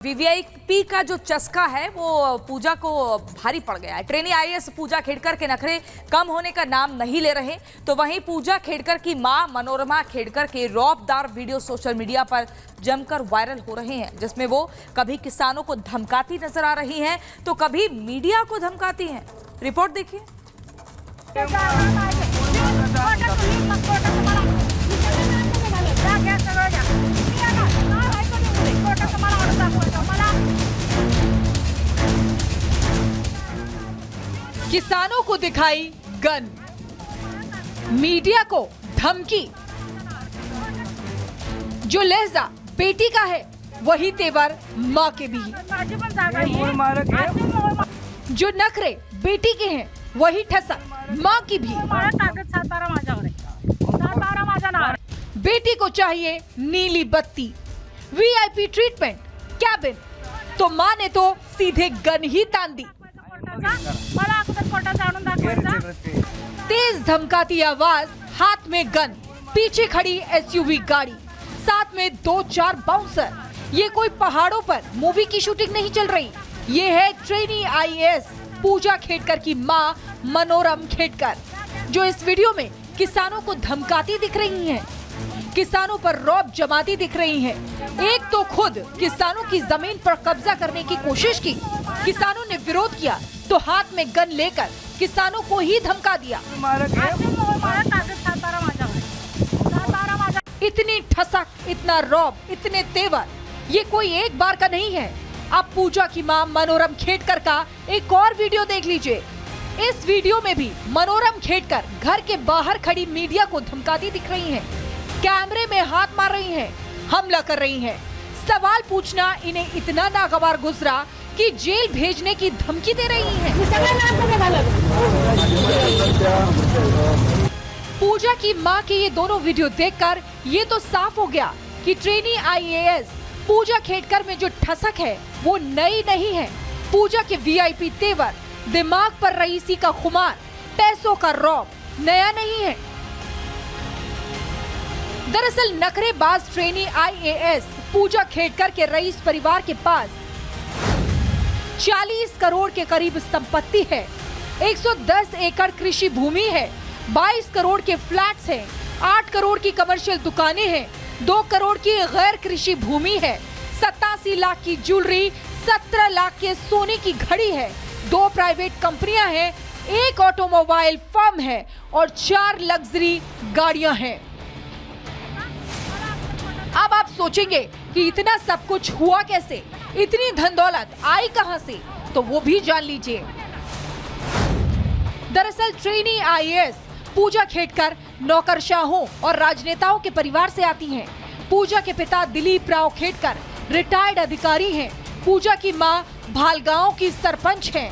VVIP का जो चस्का है वो पूजा को भारी पड़ गया है। ट्रेनी आईएएस पूजा खेड़कर के नखरे कम होने का नाम नहीं ले रहे, तो वहीं पूजा खेड़कर की मां मनोरमा खेड़कर के रौबदार वीडियो सोशल मीडिया पर जमकर वायरल हो रहे हैं, जिसमें वो कभी किसानों को धमकाती नजर आ रही हैं तो कभी मीडिया को धमकाती हैं। रिपोर्ट देखिए। किसानों को दिखाई गन, मीडिया को धमकी। जो लहजा बेटी का है वही तेवर माँ के भी। जो नखरे बेटी के हैं वही ठसक माँ की भी। बेटी को चाहिए नीली बत्ती, वीआईपी ट्रीटमेंट, कैबिन, तो माँ ने तो सीधे गन ही तान दी। तेज धमकाती आवाज, हाथ में गन, पीछे खड़ी एसयूवी गाड़ी, साथ में 2-4 बाउंसर। ये कोई पहाड़ों पर मूवी की शूटिंग नहीं चल रही, ये है ट्रेनी आईएएस पूजा खेड़कर की मां मनोरमा खेड़कर, जो इस वीडियो में किसानों को धमकाती दिख रही हैं, किसानों पर रौब जमाती दिख रही हैं। एक तो खुद किसानों की जमीन पर कब्जा करने की कोशिश की, किसानों ने विरोध किया तो हाथ में गन लेकर किसानों को ही धमका दिया। इतनी ठसक, इतना रौब, इतने तेवर, ये कोई एक बार का नहीं है। अब पूजा की मां मनोरमा खेड़कर का एक और वीडियो देख लीजिए। इस वीडियो में भी मनोरमा खेड़कर घर के बाहर खड़ी मीडिया को धमकाती दिख रही हैं, कैमरे में हाथ मार रही हैं, हमला कर रही हैं। सवाल पूछना इन्हें इतना नागवार गुजरा कि जेल भेजने की धमकी दे रही हैं। पूजा की मां के ये दोनों वीडियो देखकर ये तो साफ हो गया कि ट्रेनी आईएएस पूजा खेड़कर में जो ठसक है वो नई नहीं है। पूजा के वीआईपी तेवर, दिमाग पर रईसी का खुमार, पैसों का रौब नया नहीं है। दरअसल नखरेबाज ट्रेनी आईएएस पूजा खेड़कर के रईस परिवार के पास 40 करोड़ के करीब संपत्ति है, 110 एकड़ कृषि भूमि है, 22 करोड़ के फ्लैट्स हैं, 8 करोड़ की कमर्शियल दुकानें हैं, 2 करोड़ की गैर कृषि भूमि है, 87 लाख की ज्वेलरी, 17 लाख के सोने की घड़ी है, 2 प्राइवेट कंपनियां हैं, 1 ऑटोमोबाइल फर्म है और 4 लग्जरी गाड़ियां हैं। अब आप सोचेंगे कि इतना सब कुछ हुआ कैसे, इतनी धन दौलत आई कहां से, तो वो भी जान लीजिए। दरअसल ट्रेनी आईएएस पूजा खेड़कर नौकरशाहों और राजनेताओं के परिवार से आती हैं। पूजा के पिता दिलीप राव खेड़कर रिटायर्ड अधिकारी हैं। पूजा की मां भालगांव की सरपंच हैं।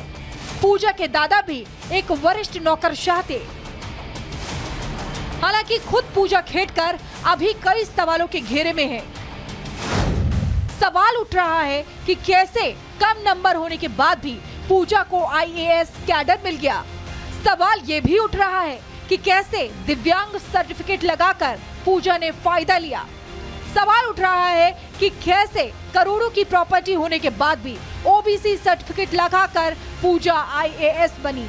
पूजा के दादा भी एक वरिष्ठ नौकरशाह थे। हालांकि खुद पूजा खेड़कर अभी कई सवालों के घेरे में है। सवाल उठ रहा है कि कैसे कम नंबर होने के बाद भी पूजा को आईएएस कैडर मिल गया। सवाल ये भी उठ रहा है कि कैसे दिव्यांग सर्टिफिकेट लगाकर पूजा ने फायदा लिया। सवाल उठ रहा है कि कैसे करोड़ों की प्रॉपर्टी होने के बाद भी ओबीसी सर्टिफिकेट लगाकर पूजा आईएएस बनी।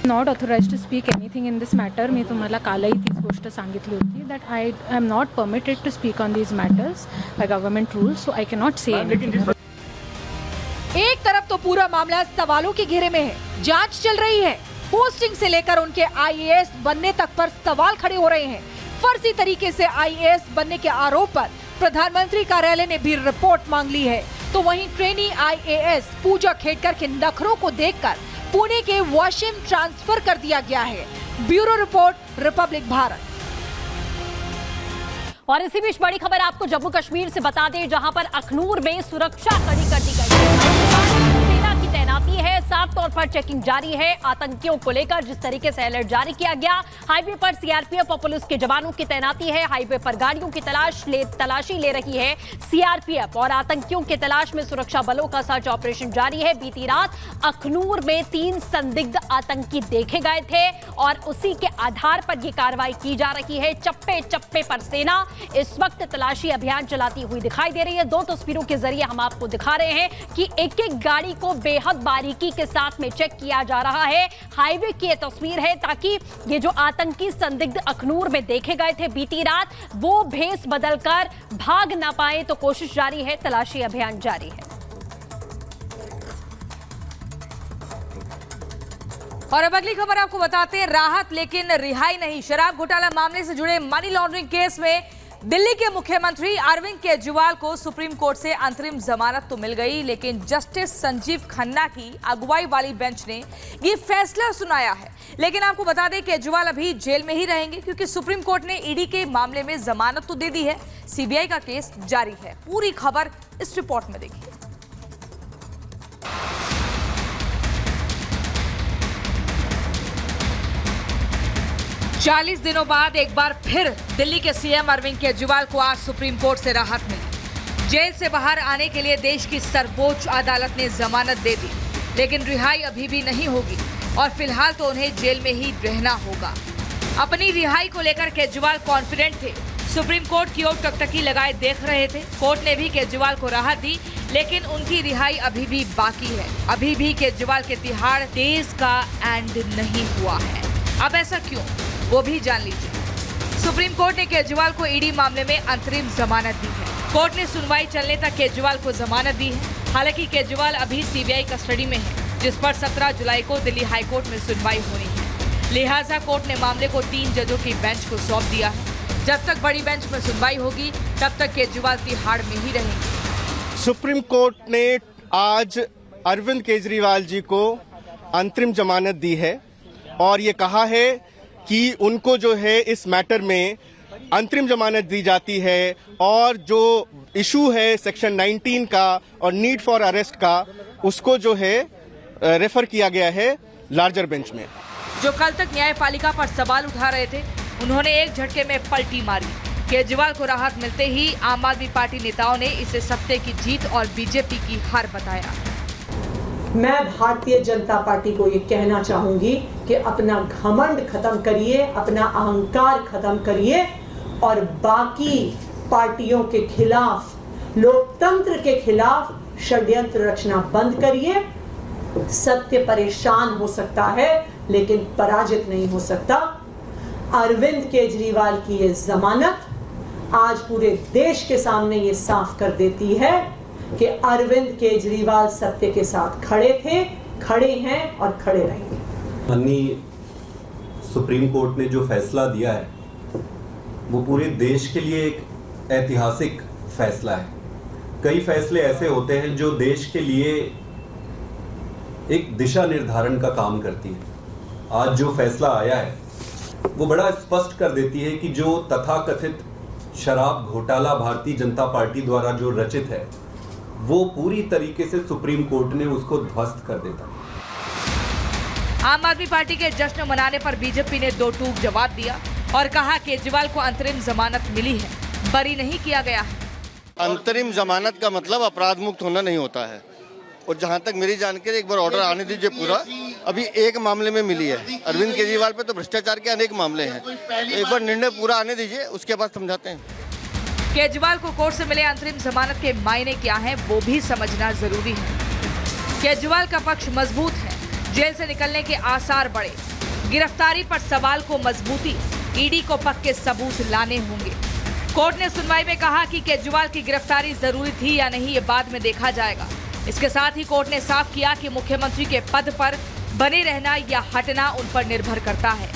Not authorised to speak anything in this matter. मी तुम्हाला कालही तीच गोष्ट सांगितली होती that I am not permitted to speak on these matters by government rules, so I can not say anything. एक तरफ तो पूरा मामला सवालों के घेरे में है, जांच चल रही है, पोस्टिंग से लेकर उनके आईएएस बनने तक पर सवाल खड़े हो रहे हैं। फर्जी तरीके से आईएएस बनने के आरोप पर प्रधानमंत्री कार्यालय ने भी रिपोर्ट मांग ली है। तो वहीं ट्रेनी आईएएस पूजा खेड़कर के नखरों को देखकर पुणे के वाशिम ट्रांसफर कर दिया गया है। Bureau report, Republic Bharat. और इसी बीच बड़ी खबर आपको जम्मू कश्मीर से बता दें, जहां पर अखनूर में सुरक्षा कड़ी कर दी गई है। सेना की तैनाती है, साथ साफ तौर पर चेकिंग जारी है आतंकियों को लेकर। जिस तरीके से अलर्ट जारी किया गया, हाईवे पर सीआरपीएफ और पुलिस के जवानों की तैनाती है। हाईवे पर गाड़ियों की तलाशी ले रही है सीआरपीएफ और आतंकियों की तलाश में सुरक्षा बलों का सर्च ऑपरेशन जारी है। बीती रात अखनूर में 3 संदिग्ध आतंकी देखे गए थे और उसी के आधार पर यह कार्रवाई की जा रही है। चप्पे चप्पे पर सेना इस वक्त तलाशी अभियान चलाती हुई दिखाई दे रही है। 2 तस्वीरों के जरिए हम आपको दिखा रहे हैं कि एक एक गाड़ी को बेहद बारीकी के साथ में चेक किया जा रहा है। हाईवे की यह तस्वीर है ताकि ये जो आतंकी संदिग्ध अखनूर में देखे गए थे बीती रात, वो भेस बदलकर भाग ना पाए, तो कोशिश जारी है, तलाशी अभियान जारी है। और अब अगली खबर आपको बताते हैं, राहत लेकिन रिहाई नहीं। शराब घोटाला मामले से जुड़े मनी लॉन्ड्रिंग केस में दिल्ली के मुख्यमंत्री अरविंद केजरीवाल को सुप्रीम कोर्ट से अंतरिम जमानत तो मिल गई, लेकिन जस्टिस संजीव खन्ना की अगुवाई वाली बेंच ने ये फैसला सुनाया है। लेकिन आपको बता दें, केजरीवाल अभी जेल में ही रहेंगे क्योंकि सुप्रीम कोर्ट ने ईडी के मामले में जमानत तो दे दी है। सीबीआई का केस जारी है। पूरी खबर इस रिपोर्ट में देखिए। 40 दिनों बाद एक बार फिर दिल्ली के सीएम अरविंद केजरीवाल को आज सुप्रीम कोर्ट से राहत मिली। जेल से बाहर आने के लिए देश की सर्वोच्च अदालत ने जमानत दे दी, लेकिन रिहाई अभी भी नहीं होगी और फिलहाल तो उन्हें जेल में ही रहना होगा। अपनी रिहाई को लेकर केजरीवाल कॉन्फिडेंट थे। सुप्रीम कोर्ट की ओर टकटकी लगाए देख रहे थे। कोर्ट ने भी केजरीवाल को राहत दी, लेकिन उनकी रिहाई अभी भी बाकी है। अभी भी केजरीवाल के तिहाड़ डेज का एंड नहीं हुआ है। अब ऐसा क्यों, वो भी जान लीजिए। सुप्रीम कोर्ट ने केजरीवाल को ईडी मामले में अंतरिम जमानत दी है। कोर्ट ने सुनवाई चलने तक केजरीवाल को जमानत दी है। हालांकि केजरीवाल अभी सीबीआई कस्टडी में है, जिस पर 17 जुलाई को दिल्ली हाईकोर्ट में सुनवाई होनी है। लिहाजा कोर्ट ने मामले को 3 जजों की बेंच को सौंप दिया है। जब तक बड़ी बेंच में सुनवाई होगी, तब तक केजरीवाल तिहाड़ में ही रहेंगे। सुप्रीम कोर्ट ने आज अरविंद केजरीवाल जी को अंतरिम जमानत दी है और ये कहा है कि उनको जो है इस मैटर में अंतरिम जमानत दी जाती है और जो इशू है सेक्शन 19 का और नीड फॉर अरेस्ट का, उसको जो है रेफर किया गया है लार्जर बेंच में। जो कल तक न्यायपालिका पर सवाल उठा रहे थे, उन्होंने एक झटके में पलटी मारी। केजरीवाल को राहत मिलते ही आम आदमी पार्टी नेताओं ने इसे सत्ते की जीत और बीजेपी की हार बताया। मैं भारतीय जनता पार्टी को ये कहना चाहूंगी कि अपना घमंड खत्म करिए, अपना अहंकार खत्म करिए और बाकी पार्टियों के खिलाफ, लोकतंत्र के खिलाफ षड्यंत्र रचना बंद करिए। सत्य परेशान हो सकता है लेकिन पराजित नहीं हो सकता। अरविंद केजरीवाल की ये जमानत आज पूरे देश के सामने ये साफ कर देती है कि अरविंद केजरीवाल सत्य के साथ खड़े थे, खड़े हैं और खड़े रहेंगे। माननीय सुप्रीम कोर्ट ने जो फैसला दिया है वो पूरे देश के लिए एक ऐतिहासिक फैसला है। कई फैसले ऐसे होते हैं जो देश के लिए एक दिशा निर्धारण का काम करती है। आज जो फैसला आया है वो बड़ा स्पष्ट कर देती है कि जो तथाकथित शराब घोटाला भारतीय जनता पार्टी द्वारा जो रचित है, वो पूरी तरीके से सुप्रीम कोर्ट ने उसको ध्वस्त कर देता है। आम आदमी पार्टी के जश्न मनाने पर बीजेपी ने 2 टूक जवाब दिया और कहा केजरीवाल को अंतरिम जमानत मिली है, बरी नहीं किया गया है। अंतरिम जमानत का मतलब अपराध मुक्त होना नहीं होता है। और जहां तक मेरी जानकारी, एक बार ऑर्डर आने दीजिए पूरा। अभी एक मामले में मिली है, अरविंद केजरीवाल पे तो भ्रष्टाचार के अनेक मामले हैं। एक बार निर्णय पूरा आने दीजिए, उसके बाद समझाते हैं। केजरीवाल को कोर्ट से मिले अंतरिम जमानत के मायने क्या हैं, वो भी समझना जरूरी है। केजरीवाल का पक्ष मजबूत है, जेल से निकलने के आसार बढ़े। गिरफ्तारी पर सवाल को मजबूती, ईडी को पक्के सबूत लाने होंगे। कोर्ट ने सुनवाई में कहा कि केजरीवाल की गिरफ्तारी जरूरी थी या नहीं, ये बाद में देखा जाएगा। इसके साथ ही कोर्ट ने साफ किया कि मुख्यमंत्री के पद पर बने रहना या हटना उन पर निर्भर करता है।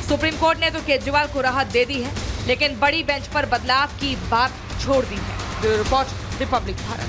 सुप्रीम कोर्ट ने तो केजरीवाल को राहत दे दी है, लेकिन बड़ी बेंच पर बदलाव की बात छोड़ दी है। Bureau report, Republic Bharat.